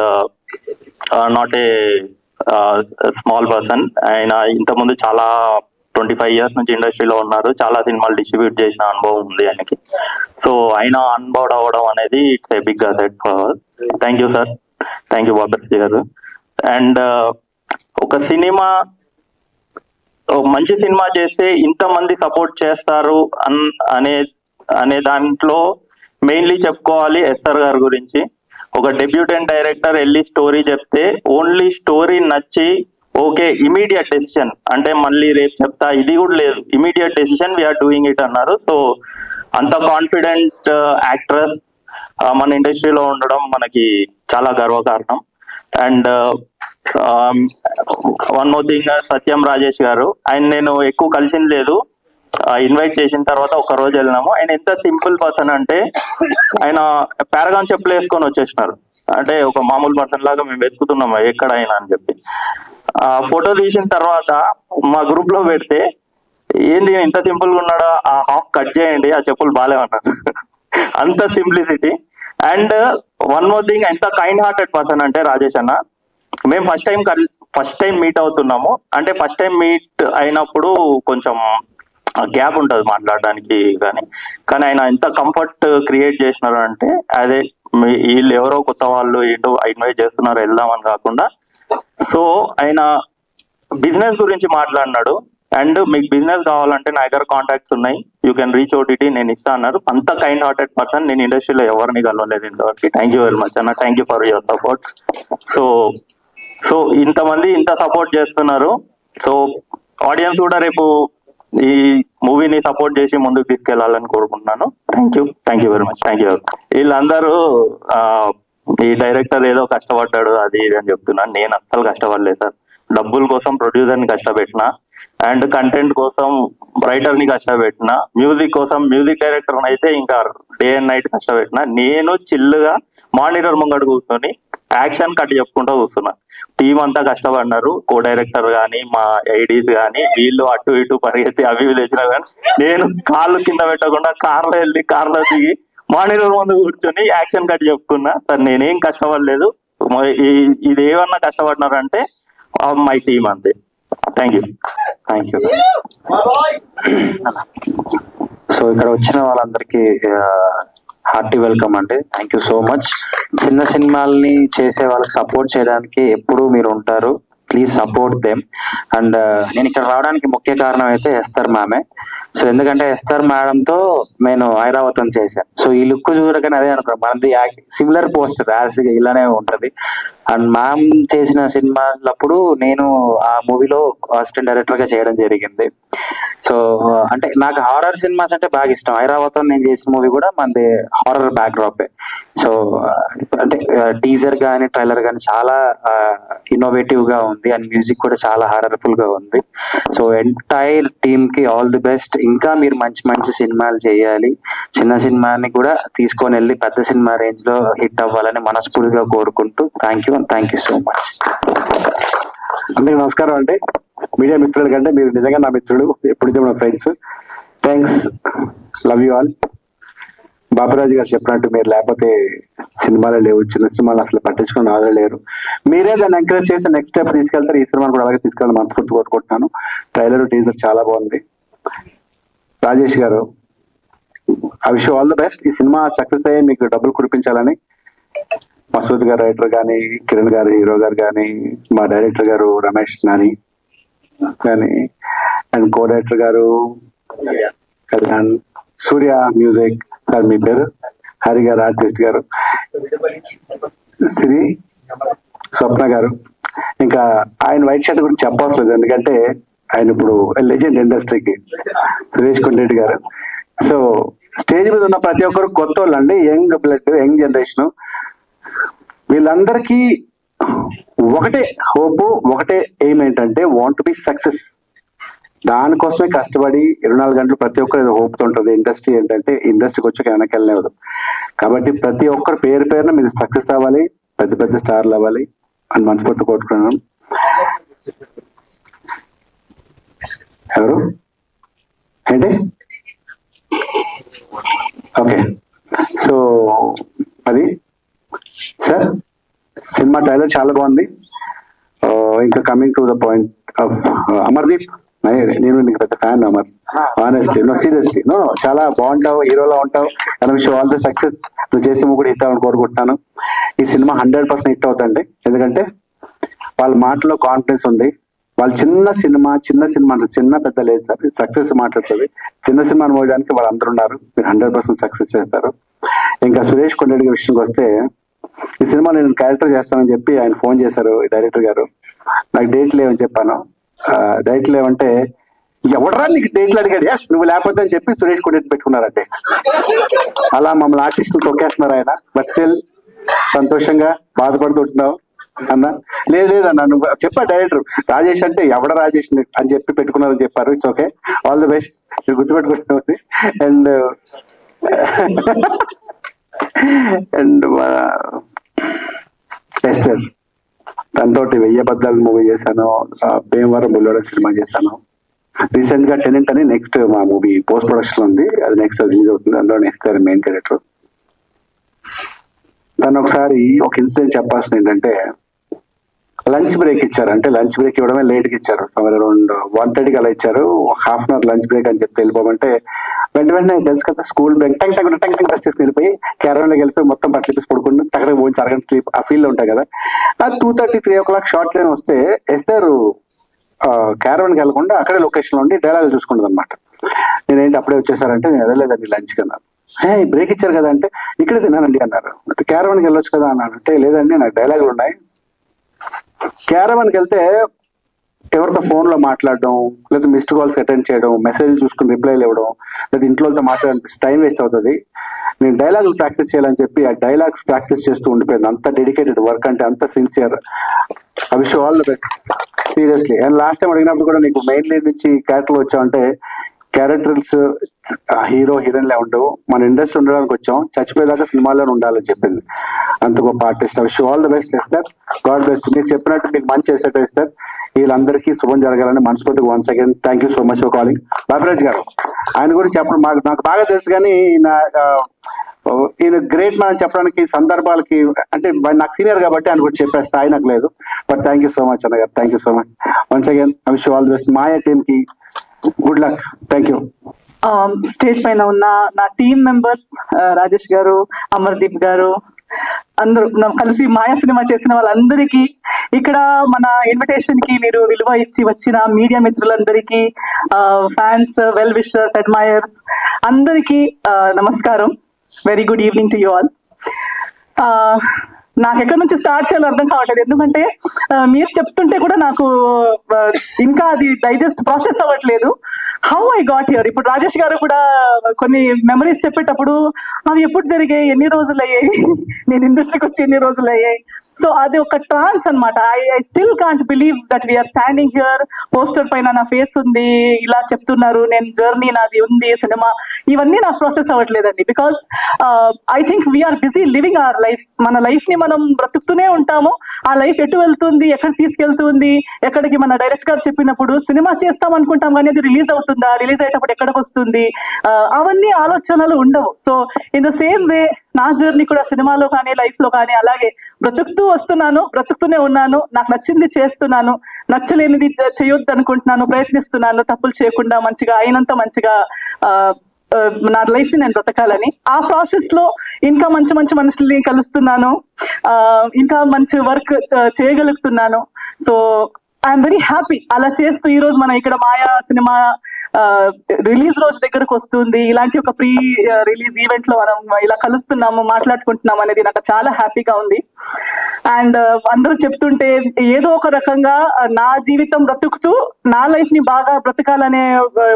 not a small person. ఆయన ఇంతకుముందు చాలా 25 years నుంచి ఇండస్ట్రీలో ఉన్నారు, చాలా సినిమాలు డిస్ట్రిబ్యూట్ చేసిన అనుభవం ఉంది ఆయనకి. సో ఆయన ఆన్ బోర్డ్ అవ్వడం అనేది it's a big asset for. Thank you sir, thank you Bapiraju garu. And ఒక సినిమా మంచి సినిమా చేస్తే ఇంతమంది సపోర్ట్ చేస్తారు అనే దాంట్లో మెయిన్లీ చెప్పుకోవాలి ఎస్ఆర్ గారి గురించి. ఒక డెబ్యూటెంట్ డైరెక్టర్ వెళ్ళి స్టోరీ చెప్తే ఓన్లీ స్టోరీ నచ్చి ఓకే ఇమీడియట్ డెసిషన్, అంటే మళ్ళీ రేపు చెప్తా ఇది కూడా లేదు, immediate decision we're doing it అన్నారు. సో అంత కాన్ఫిడెంట్ యాక్ట్రెస్ మన ఇండస్ట్రీలో ఉండడం మనకి చాలా గర్వకారణం. And one more thing, Satyam Rajesh garu, ఆయన నేను ఎక్కువ కలిసింది లేదు, ఇన్వైట్ చేసిన తర్వాత ఒక రోజు వెళ్ళినాము. ఆయన ఎంత సింపుల్ పర్సన్ అంటే ఆయన పారాగాన్ చెప్పులు వేసుకొని వచ్చేసినారు. అంటే ఒక మామూలు పర్సన్ లాగా మేము వెతుకుతున్నాము ఎక్కడ అయినా అని చెప్పి. ఫోటో తీసిన తర్వాత మా గ్రూప్ లో పెడితే ఏంది ఇంత సింపుల్ గా ఉన్నాడా, ఆ హాఫ్ కట్ చేయండి, ఆ చెప్పులు బాగాలేమన్నారు. అంత simplicity. And one more thing, ఎంత కైండ్ హార్టెడ్ పర్సన్ అంటే రాజేష్ అన్న, మేము ఫస్ట్ టైం మీట్ అవుతున్నాము. అంటే ఫస్ట్ టైం మీట్ అయినప్పుడు కొంచెం గ్యాప్ ఉంటుంది మాట్లాడడానికి, కానీ ఆయన ఎంత కంఫర్ట్ క్రియేట్ చేసినారు అంటే అదే వీళ్ళు ఎవరో కొత్త వాళ్ళు ఏంటో ఇన్వైట్ చేస్తున్నారు వెళ్దామని కాకుండా. సో ఆయన బిజినెస్ గురించి మాట్లాడినాడు. అండ్ మీకు బిజినెస్ కావాలంటే నా దగ్గర కాంటాక్ట్స్ ఉన్నాయి, యూ కెన్ రీచ్ ఓటీటీ, నేను ఇస్తా అన్నారు. అంత కైండ్ హార్టెడ్ పర్సన్ నేను ఇండస్ట్రీలో ఎవరిని కలవలేదు ఇంతవరకు. థ్యాంక్ యూ వెరీ మచ్ అన్న, thank you for your support. So ఇంతమంది ఇంత సపోర్ట్ చేస్తున్నారు. సో ఆడియన్స్ కూడా రేపు ఈ మూవీని సపోర్ట్ చేసి ముందుకు తీసుకెళ్లాలని కోరుకుంటున్నాను. Thank you very much. Thank you. వీళ్ళందరూ ఈ డైరెక్టర్ ఏదో కష్టపడ్డాడు అది ఇది అని చెప్తున్నాను. నేను అస్సలు కష్టపడలేదు సార్. డబ్బుల కోసం ప్రొడ్యూసర్ ని కష్టపెట్టిన, అండ్ కంటెంట్ కోసం రైటర్ ని కష్టపెట్టిన, మ్యూజిక్ కోసం మ్యూజిక్ డైరెక్టర్ అయితే ఇంకా డే అండ్ నైట్ కష్టపెట్టిన. నేను చిల్లుగా మానిటర్ ముంగట కూర్చొని యాక్షన్ కట్ చెప్పుకుంటూ కూర్చున్నా. టీం అంతా కష్టపడినారు, కో డైరెక్టర్ కానీ మా ఐడీస్ కానీ, వీళ్ళు అటు ఇటు పరిగెత్తి అవి తెచ్చినా కానీ నేను కాళ్ళు కింద పెట్టకుండా కార్లో వెళ్ళి కార్లో దిగి మానిటర్ ముందు కూర్చొని యాక్షన్ కట్ చెప్పుకున్నా. సార్ నేనేం కష్టపడలేదు. ఇది ఏమన్నా కష్టపడినారంటే మై టీమ్ అంతే. Thank you. సో ఇక్కడ వచ్చిన వాళ్ళందరికీ హార్టీ వెల్కమ్ అండి. Thank you so much. చిన్న సినిమాల్ని చేసే వాళ్ళకి సపోర్ట్ చేయడానికి ఎప్పుడూ మీరు ఉంటారు. Please support them. అండ్ నేను ఇక్కడ రావడానికి ముఖ్య కారణం అయితే ఎస్తర్ మ్యామే. సో ఎందుకంటే ఎస్తర్ మేడంతో నేను ఐరావతం చేశాను. సో ఈ లుక్ చూడగానే అదే అనుకున్నాను, మనది సిమిలర్ పోస్టర్ యాసిగా ఇలానే ఉంటది. అండ్ మ్యామ్ చేసిన సినిమాలప్పుడు నేను ఆ మూవీలో అసిస్టెంట్ డైరెక్టర్ గా చేయడం జరిగింది. సో అంటే నాకు హారర్ సినిమాస్ అంటే బాగా ఇష్టం. ఐరావతం నేను చేసిన మూవీ కూడా మనది హారర్ బ్యాక్ డ్రాపే. సో అంటే టీజర్ కానీ ట్రైలర్ కానీ చాలా ఇన్నోవేటివ్ గా ఉంది, అండ్ మ్యూజిక్ కూడా చాలా హారర్ఫుల్ గా ఉంది. సో ఎంటైర్ టీమ్ కి ఆల్ ది బెస్ట్. ఇంకా మీరు మంచి మంచి సినిమాలు చేయాలి, చిన్న సినిమాని కూడా తీసుకొని వెళ్ళి పెద్ద సినిమా రేంజ్ లో హిట్ అవ్వాలని మనస్ఫూర్తిగా కోరుకుంటూ థ్యాంక్ యూ సో మచ్. అందరికీ నమస్కారం అండి. మీడియా మిత్రుల కంటే మీరు నిజంగా నా మిత్రులు, ఎప్పుడైతే మన friends. Thanks, love you all. Baburaju గారు చెప్పినట్టు మీరు లేకపోతే సినిమాలే లేవు, చిన్న సినిమాలు అసలు పట్టించుకుని ఆదరణ లేరు. మీరే దాన్ని ఎంకరేజ్ చేసి నెక్స్ట్ స్టెప్ తీసుకెళ్తారు. ఈ సినిమాను కూడా అలాగే తీసుకెళ్ళాలని మనస్ఫూర్తి కోరుకుంటున్నాను. ట్రైలర్ టీజర్ చాలా బాగుంది. రాజేష్ గారు, I wish all the best. ఈ సినిమా సక్సెస్ అయ్యి మీకు డబ్బులు కురిపించాలని మసూద్ గారు రైటర్ కానీ, కిరణ్ గారు హీరో గారు కానీ, మా డైరెక్టర్ గారు రమేష్ నాని కానీ, అండ్ కో డైరెక్టర్ గారు కళ్యాణ్, సూర్య మ్యూజిక్ సార్, మీ పేరు హరి గారు, ఆర్టిస్ట్ గారు శ్రీ స్వప్న గారు. ఇంకా ఆయన వైట్ షర్ట్ గురించి చెప్పవసలేదు, ఎందుకంటే ఆయన ఇప్పుడు లెజెండ్ ఇండస్ట్రీకి. సురేష్ కొండరెడ్డి గారు. సో స్టేజ్ మీద ఉన్న ప్రతి ఒక్కరు కొత్త వాళ్ళు అండి, యంగ్ బ్లడ్, యంగ్ జనరేషన్. వీళ్ళందరికీ ఒకటే హోప్, ఒకటే ఎయిమ్ ఏంటంటే వాంట్ టు బి సక్సెస్. దానికోసమే కష్టపడి 24 గంటలు ప్రతి ఒక్కరు హోప్తో ఉంటుంది. ఇండస్ట్రీ ఏంటంటే ఇండస్ట్రీకి వచ్చాక వెనక్కి వెళ్ళలేదు. కాబట్టి ప్రతి ఒక్కరు పేరు పేరున మీరు సక్సెస్ అవ్వాలి, పెద్ద పెద్ద స్టార్లు అవ్వాలి అని మనస్ఫూర్తి కోరుకున్నాను. ఎవరు ఏంటి? ఓకే, సో అది సార్ సినిమా ట్రైలర్ చాలా బాగుంది. ఇంకా coming to the point of Amardeep, నేను నీకు పెద్ద fan Amar. Honestly, no seriously, no చాలా బాగుంటావు, హీరోలో ఉంటావు. And wish all the success. నువ్వు చేసే కూడా హిట్ అవ్వాలని కోరుకుంటున్నాను. ఈ సినిమా 100% హిట్ అవుతుంది, ఎందుకంటే వాళ్ళ మాటలో కాన్ఫిడెన్స్ ఉంది. వాళ్ళు చిన్న సినిమా అంటే చిన్న పెద్ద లేదు సార్, సక్సెస్ మాట్లాడుతుంది. చిన్న సినిమా మోయడానికి వాళ్ళు అందరూ ఉన్నారు. మీరు 100% సక్సెస్ చేస్తారు. ఇంకా సురేష్ కొండరెడ్డి విషయానికి వస్తే, ఈ సినిమా నేను క్యారెక్టర్ చేస్తానని చెప్పి ఆయన ఫోన్ చేశారు డైరెక్టర్ గారు. నాకు డేట్ లేవని చెప్పాను. డేట్ లేవంటే ఎవడరా నీకు డేట్లు అడిగాడు, ఎస్ నువ్వు లేకపోతే అని చెప్పి సురేష్ కొండరెడ్డి పెట్టుకున్నారంటే. అలా మమ్మల్ని ఆర్టిస్టులు తొక్కేస్తున్నారు ఆయన. బట్ స్టిల్ సంతోషంగా బాధపడుతుంటున్నావు అన్న. లేదన్నా నువ్వు చెప్పా డైరెక్టర్ రాజేష్ అంటే ఎవడ రాజేష్ అని చెప్పి పెట్టుకున్నారని చెప్పారు. It's okay, all the best. మీరు గుర్తుపెట్టుకుంటున్నది. అండ్ ఎస్టర్ తనతోటి 1000 అబద్ధాలు మూవీ చేశాను, భీమవరం బుల్లోడ సినిమా చేశాను. రీసెంట్ గా టెనెంట్ అని నెక్స్ట్ మా మూవీ పోస్ట్ ప్రొడక్షన్ ఉంది, అది నెక్స్ట్ రిలీజ్ అవుతుంది. అందులో ఎస్టర్ మెయిన్ క్యారెక్టర్. తను ఒకసారి ఒక ఇన్సిడెంట్ చెప్పాల్సింది ఏంటంటే, లంచ్ బ్రేక్ ఇచ్చారు. అంటే లంచ్ బ్రేక్ ఇవ్వడమే లేట్ గా ఇచ్చారు. అరౌండ్ 1:30కి అలా ఇచ్చారు. Half an hour lunch break అని చెప్పి వెళ్ళిపోమంటే వెంటనే తెలుసు కదా స్కూల్ బ్రేక్ టంగ్ డ్రెస్ చేసుకుని వెళ్ళిపోయి క్యారన్లోకి వెళ్ళిపోయి మొత్తం బట్టలు తీసి పడుకుంటూ టక్కడికి పోయి అరగంట స్లీప్ ఆ ఫీల్ లో ఉంటాయి కదా. అది 2:30, 3 o'clock షార్ట్ ట్రైన్ వస్తే ఎస్తారు క్యారవన్కి వెళ్ళకుండా అక్కడే లొకేషన్లో ఉండి డైలాగ్ చూసుకుంటుంది అనమాట. నేనేంటి అప్పుడే వచ్చేసారంటే నేను వెళ్ళలేదండి లంచ్కి అన్నారు. బ్రేక్ ఇచ్చారు కదా అంటే ఇక్కడే తిన్నానండి అన్నారు. క్యారవన్కి వెళ్ళొచ్చు కదా అన్నాడు. అంటే లేదండి నాకు డైలాగులు ఉన్నాయి. క్యారవన్కి వెళ్తే ఎవరితో ఫోన్లో మాట్లాడడం, లేదా మిస్డ్ కాల్స్ అటెండ్ చేయడం, మెసేజ్ చూసుకుని రిప్లైలు ఇవ్వడం, లేదా ఇంట్లో మాట్లాడాలని టైం వేస్ట్ అవుతుంది. నేను డైలాగులు ప్రాక్టీస్ చేయాలని చెప్పి ఆ డైలాగ్స్ ప్రాక్టీస్ చేస్తూ ఉండిపోయింది. అంత డెడికేటెడ్ వర్క్ అంటే, అంత sincere. I wish all the best seriously. And last time అడిగినప్పుడు కూడా నీకు మెయిన్ లీడ్ నుంచి క్యారెక్టర్లు వచ్చావంటే క్యారెక్టర్స్ హీరో హీరోయిన్లే ఉండవు, మన ఇండస్ట్రీ ఉండడానికి వచ్చాం, చచ్చిపోయేదాకా సినిమాలోనే ఉండాలని చెప్పింది. అంత గొప్ప artist. Wish all the best ఇస్తారు. God best. మీరు చెప్పినట్టు మీకు మంచి ఎసెట్ ఇస్తారు. వీళ్ళందరికీ శుభం జరగాలని మనస్ఫూర్తిగా once again thank you so much for calling. Babiraj గారు ఆయన గురించి చెప్పడం నాకు బాగా తెలుసు, కానీ ఈయన గ్రేట్ మనం చెప్పడానికి సందర్భాలకి అంటే నాకు సీనియర్ కాబట్టి ఆయన గురించి చెప్పే స్థాయి నాకు లేదు. But thank you so much అన్నగారు. Thank you so much once again. I wish all the best. Maya team కి good luck. Thank you. Stage పైన ఉన్న నా టీమ్ మెంబర్స్ రాజేష్ గారు, అమర్దీప్ గారు, అందరూ కలిసి మాయా సినిమా చేసిన వాళ్ళందరికీ, ఇక్కడ మన ఇన్విటేషన్ కి మీరు విలువ ఇచ్చి వచ్చిన మీడియా మిత్రులందరికీ, ఫ్యాన్స్, వెల్ విషర్స్, అడ్మైయర్స్ అందరికీ నమస్కారం. Very good evening to you all. నాకు ఎక్కడి నుంచి స్టార్ట్ చేయాలో అర్థం కావట్లేదు, ఎందుకంటే మీరు చెప్తుంటే కూడా నాకు ఇంకా అది డైజెస్ట్ ప్రాసెస్ అవ్వట్లేదు. How I got here. ఇప్పుడు రాజేష్ గారు కూడా కొన్ని మెమరీస్ చెప్పేటప్పుడు అవి ఎప్పుడు జరిగాయి, ఎన్ని రోజులు అయ్యాయి, నేను ఇండస్ట్రీకి వచ్చి ఎన్ని రోజులు అయ్యాయి. సో అది ఒక ట్రాన్స్ అనమాట. I still can't believe that we're standing here. Poster పైన నా ఫేస్ ఉంది, ఇలా చెప్తున్నారు, నేను జర్నీ నాది ఉంది, సినిమా, ఇవన్నీ నాకు ప్రాసెస్ అవ్వట్లేదండి. Because I think we are busy living our life. మన లైఫ్ ని మనం బ్రతుకుతూనే ఉంటాము. ఆ లైఫ్ ఎటు వెళ్తుంది, ఎక్కడ తీసుకెళ్తుంది, ఎక్కడికి మన డైరెక్ట్ గారు చెప్పినప్పుడు సినిమా చేస్తాం అనుకుంటాం, కానీ అది రిలీజ్ అవుతుందా, రిలీజ్ అయ్యేటప్పుడు ఎక్కడికి వస్తుంది, అవన్నీ ఆలోచనలు ఉండవు. So in the same way నా జర్నీ కూడా సినిమాలో కానీ లైఫ్ లో కానీ అలాగే బ్రతుకుతూ వస్తున్నాను, బ్రతుకుతూనే ఉన్నాను. నాకు నచ్చింది చేస్తున్నాను, నచ్చలేనిది చేయొద్దు అనుకుంటున్నాను, ప్రయత్నిస్తున్నాను తప్పులు చేయకుండా మంచిగా అయినంత మంచిగా నా లైఫ్ ని నేను బ్రతకాలని. ఆ ప్రాసెస్ లో ఇంకా మంచి మంచి మనుషుల్ని కలుస్తున్నాను, ఇంకా మంచి వర్క్ చేయగలుగుతున్నాను. So I'm very happy. అలా చేస్తూ ఈ రోజు మనం ఇక్కడ మాయా సినిమా రిలీజ్ రోజు దగ్గరకు వస్తుంది, ఇలాంటి ఒక ప్రీ రిలీజ్ ఈవెంట్ లో మనం ఇలా కలుస్తున్నాము, మాట్లాడుకుంటున్నాము అనేది నాకు చాలా హ్యాపీగా ఉంది. అండ్ అందరూ చెప్తుంటే ఏదో ఒక రకంగా నా జీవితం బ్రతుకుతూ నా లైఫ్ ని బాగా బ్రతకాలనే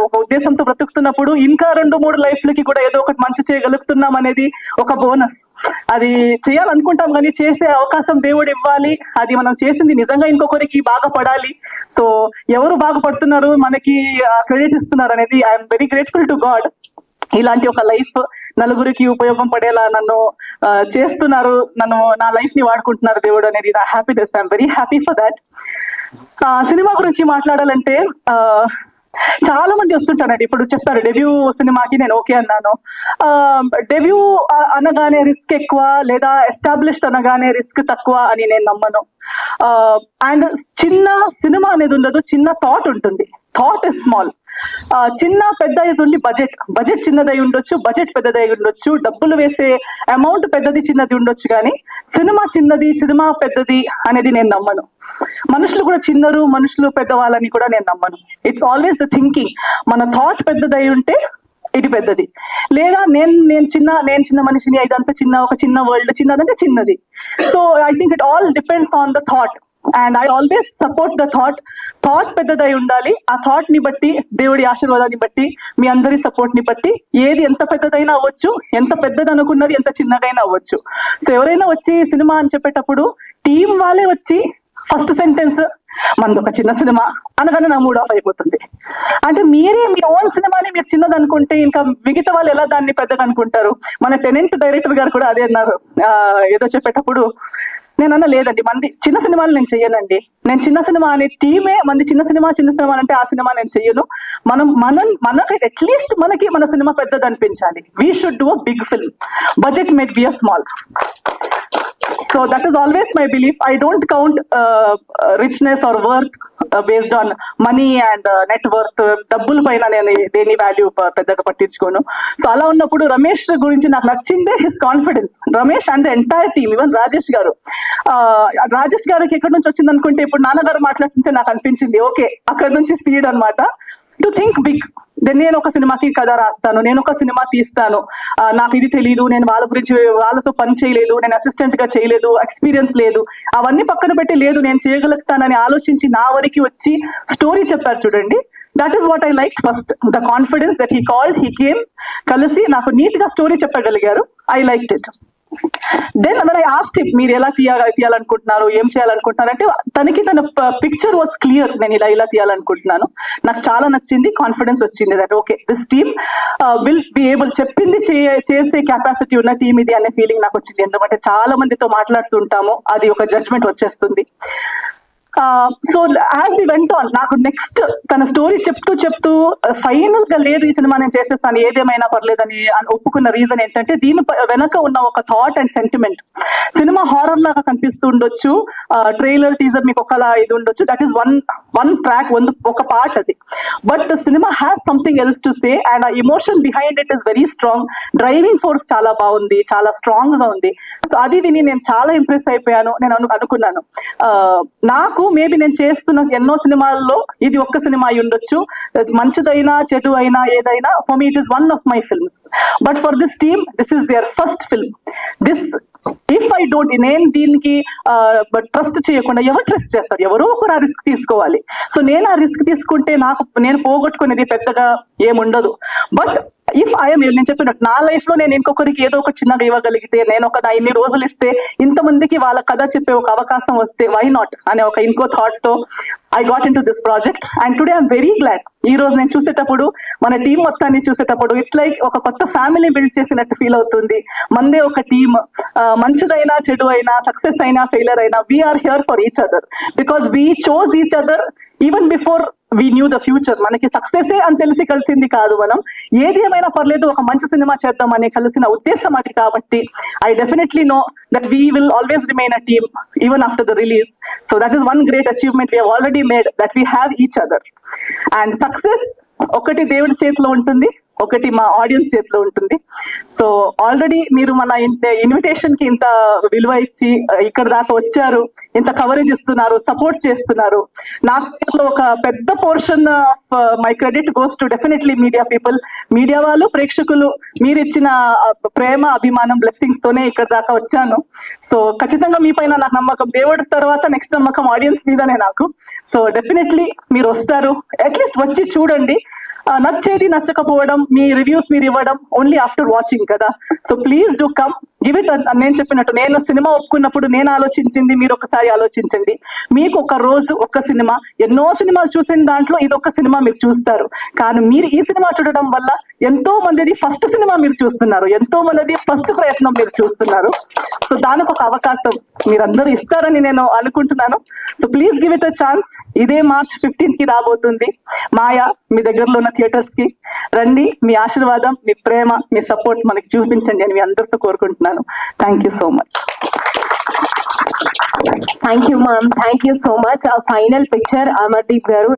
ఒక ఉద్దేశంతో బ్రతుకుతున్నప్పుడు ఇంకా 2-3 లైఫ్లకి కూడా ఏదో ఒకటి మంచి చేయగలుగుతున్నాం అనేది ఒక బోనస్. అది చేయాలనుకుంటాం కానీ చేసే అవకాశం దేవుడు ఇవ్వాలి. అది మనం చేసింది నిజంగా ఇంకొకరికి బాగుపడాలి. సో ఎవరు బాగుపడుతున్నారు, మనకి క్రెడిట్ ఇస్తున్నారు అనేది I'm very grateful to God. ఇలాంటి ఒక లైఫ్ నలుగురికి ఉపయోగం పడేలా నన్ను చేస్తున్నారు, నన్ను నా లైఫ్ ని వాడుకుంటున్నారు దేవుడు అనేది నా happiness. I'm very happy for that. Cinema గురించి మాట్లాడాలంటే చాలా మంది వస్తుంటారండి. ఇప్పుడు చెప్తారు డెబ్యూ సినిమాకి నేను ఓకే అన్నాను. డెబ్యూ అనగానే రిస్క్ ఎక్కువ, లేదా ఎస్టాబ్లిష్డ్ అనగానే రిస్క్ తక్కువ అని నేను నమ్మను. అండ్ చిన్న సినిమా అనేది ఉండదు, చిన్న థాట్ ఉంటుంది. Thought is small. చిన్న పెద్ద ఇది ఉండి బడ్జెట్ చిన్నదై ఉండొచ్చు, బడ్జెట్ పెద్దదై ఉండొచ్చు, డబ్బులు వేసే అమౌంట్ పెద్దది చిన్నది ఉండొచ్చు, కానీ సినిమా చిన్నది సినిమా పెద్దది అనేది నేను నమ్మను. మనుషులు కూడా చిన్నరు, మనుషులు పెద్దవాళ్ళని కూడా నేను నమ్మను. It's always the thinking. మన థాట్ పెద్దదై ఉంటే ఇది పెద్దది, లేదా నేను చిన్న మనిషిని, ఇదంతా ఒక చిన్న వరల్డ్, చిన్నదంటే చిన్నది. So I think it all depends on the thought. And I always support the thought. Thought పెద్దదై ఉండాలి. ఆ థాట్ ని బట్టి, దేవుడి ఆశీర్వాదాన్ని బట్టి, మీ అందరి సపోర్ట్ ని బట్టి ఏది ఎంత పెద్దదైనా అవ్వచ్చు, ఎంత పెద్దది అనుకున్నది ఎంత చిన్నదైనా అవ్వచ్చు. సో ఎవరైనా వచ్చి సినిమా అని చెప్పేటప్పుడు టీం వాళ్ళే వచ్చి ఫస్ట్ సెంటెన్స్ మనది ఒక చిన్న సినిమా అనగానే నా మూడ్ ఆఫ్ అయిపోతుంది. అంటే మీరే మీ ఓన్ సినిమాని మీరు చిన్నది అనుకుంటే ఇంకా మిగతా వాళ్ళు ఎలా దాన్ని పెద్దగా అనుకుంటారు? మన టెనెంట్ డైరెక్టర్ గారు కూడా అదే అన్నారు ఏదో చెప్పేటప్పుడు. నేను అన్న లేదండి, మంది చిన్న సినిమాలు నేను చెయ్యనండి. నేను చిన్న సినిమా అనే టీమే మంది చిన్న సినిమా అంటే ఆ సినిమా నేను చెయ్యను. మనకి అట్లీస్ట్ మనకి మన సినిమా పెద్దది అనిపించాలి. We should do a big film. Budget might be a small. So that is always my belief. I don't count richness or worth based on money and net worth. డబ్బుల పైన నేను దేని value పెద్దగా పట్టించుకోను. So అలా ఉన్నప్పుడు రమేష్ గురించి నాకు నచ్చిందే his confidence. Ramesh and the entire team, even Rajesh గారు. రాజేష్ గారికి ఎక్కడి నుంచి వచ్చింది అనుకుంటే, ఇప్పుడు నాన్నగారు మాట్లాడుతుంటే నాకు అనిపించింది ఓకే అక్కడ నుంచి స్పీడ్ అనమాట. To think big. నేను ఒక సినిమాకి కథ రాస్తాను, నేను ఒక సినిమా తీస్తాను, నాకు ఇది తెలియదు, నేను వాళ్ళ గురించి వాళ్ళతో పని చేయలేదు, నేను అసిస్టెంట్ గా చేయలేదు, ఎక్స్పీరియన్స్ లేదు, అవన్నీ పక్కన పెట్టి లేదు నేను చేయగలుగుతానని ఆలోచించి నా వరకు వచ్చి స్టోరీ చెప్పారు చూడండి. That is what I like first. The confidence that he called, he came, కలిసి నాకు నీట్ గా స్టోరీ చెప్పగలిగారు. I liked it. Then when I asked him, మీరు ఎలా తీయాలనుకుంటున్నారు, ఏం చేయాలనుకుంటున్నారు అంటే, తనకి తన పిక్చర్ వాజ్ క్లియర్. నేను ఇలా తీయాలనుకుంటున్నాను, నాకు చాలా నచ్చింది, కాన్ఫిడెన్స్ వచ్చింది that okay this team will be able, చెప్పింది చేసే కెపాసిటీ ఉన్న టీమ్ ఇది అనే ఫీలింగ్ నాకు వచ్చింది. ఎందుకంటే చాలా మందితో మాట్లాడుతుంటాము, అది ఒక జడ్జ్మెంట్ వచ్చేస్తుంది. So as we went on, నాకు నెక్స్ట్ తన స్టోరీ చెప్తూ ఫైనల్ గా లేదు ఈ సినిమా నేను చేసేస్తాను ఏదేమైనా పర్లేదని ఒప్పుకున్న రీజన్ ఏంటంటే, దీని వెనక ఉన్న ఒక thought and sentiment. Cinema horror లాగా కనిపిస్తూ ఉండొచ్చు, ట్రైలర్ టీజర్ మీకు ఒకలా ఇది ఉండొచ్చు, దట్ ఈస్ వన్ ట్రాక్, ఒక పార్ట్ అది. But cinema has something else to say and ఆ emotion behind it is very strong. Driving force చాలా బాగుంది, చాలా స్ట్రాంగ్ గా ఉంది. సో అది విని నేను చాలా ఇంప్రెస్ అయిపోయాను. నేను అనుకున్నాను నాకు మేబీ నేను చేస్తున్న ఎన్నో సినిమాల్లో ఇది ఒక్క సినిమా అయి ఉండొచ్చు, మంచిదైనా చెడు అయినా ఏదైనా, for me it is one of my films. But for this team this is their first film. This if I don't, నేను దీనికి ట్రస్ట్ చేయకుండా ఎవరు ట్రస్ట్ చేస్తారు? ఎవరో ఒకరు ఆ రిస్క్ తీసుకోవాలి. సో నేను ఆ రిస్క్ తీసుకుంటే నేను పోగొట్టుకునేది పెద్దగా ఏముండదు. బట్ ఇఫ్ ఐఎమ్, నేను చెప్పినట్టు నా లైఫ్ లో నేను ఇంకొకరికి ఏదో ఒక చిన్నగా ఇవ్వగలిగితే, నేను ఒక ఇన్ని రోజులు ఇస్తే ఇంతమందికి వాళ్ళ కథ చెప్పే ఒక అవకాశం వస్తే వై నాట్ అనే ఒక ఇంకో థాట్ తో I got in to this project. And today I'm very glad. ఈ రోజు నేను చూసేటప్పుడు, మన టీం మొత్తాన్ని చూసేటప్పుడు ఇట్స్ లైక్ ఒక కొత్త ఫ్యామిలీ బిల్డ్ చేసినట్టు ఫీల్ అవుతుంది. మందే ఒక టీమ్, మంచిదైనా చెడు అయినా, సక్సెస్ అయినా ఫెయిలర్ అయినా, we're here for each other because we chose each other even before we knew the future. మనకి సక్సెసే అని తెలిసి కలిసింది కాదు, మనం ఏది ఏమైనా పర్లేదు ఒక మంచి సినిమా చేద్దాం అనే కలిసిన ఉద్దేశం అది. కాబట్టి I definitely know that we will always remain a team even after the release. So that is one great achievement we have already made, that we have each other. And success ఒకటి దేవుడి చేతిలో ఉంటుంది, ఒకటి మా audience చేతిలో ఉంటుంది. So already మీరు మన ఇన్విటేషన్ కి ఇంత విలువ ఇచ్చి ఇక్కడ దాకా వచ్చారు, ఇంత కవరేజ్ ఇస్తున్నారు, సపోర్ట్ చేస్తున్నారు. నాకు ఒక పెద్ద portion of my credit goes to definitely media people. Media వాళ్ళు, ప్రేక్షకులు, మీరు ఇచ్చిన ప్రేమ, అభిమానం, బ్లెస్సింగ్స్ తోనే ఇక్కడ దాకా వచ్చాను. సో ఖచ్చితంగా మీ పైన నాకు నమ్మకం, దేవుడి తర్వాత నెక్స్ట్ నమ్మకం ఆడియన్స్ మీదనే నాకు. సో డెఫినెట్లీ మీరు వస్తారు, అట్లీస్ట్ వచ్చి చూడండి. నచ్చేది నచ్చకపోవడం, మీ రివ్యూస్ మీరు ఇవ్వడం ఓన్లీ ఆఫ్టర్ వాచింగ్ కదా. So please do come, give it. నేను చెప్పినట్టు, నేను సినిమా ఒప్పుకున్నప్పుడు నేను ఆలోచించింది మీరు ఒకసారి ఆలోచించండి. మీకు ఒక రోజు ఒక్క సినిమా, ఎన్నో సినిమాలు చూసిన దాంట్లో ఇది ఒక్క సినిమా మీరు చూస్తారు. కానీ మీరు ఈ సినిమా చూడడం వల్ల ఎంతో మందిది ఫస్ట్ సినిమా మీరు చూస్తున్నారు, ఎంతో మందిది ఫస్ట్ ప్రయత్నం మీరు చూస్తున్నారు. సో దానికి ఒక అవకాశం మీరందరూ ఇస్తారని నేను అనుకుంటున్నాను. So please give it a chance. ఇదే March 15 కి రాబోతుంది మాయా. మీ దగ్గరలో ఉన్న థియేటర్స్ కి రండి. మీ ఆశీర్వాదం, మీ ప్రేమ, మీ సపోర్ట్ మనకి చూపించండి అని మీ అందరితో కోరుకుంటున్నాను. Thank you so much. Thank you ma'am, thank you so much. Final picture Amardeep గారు.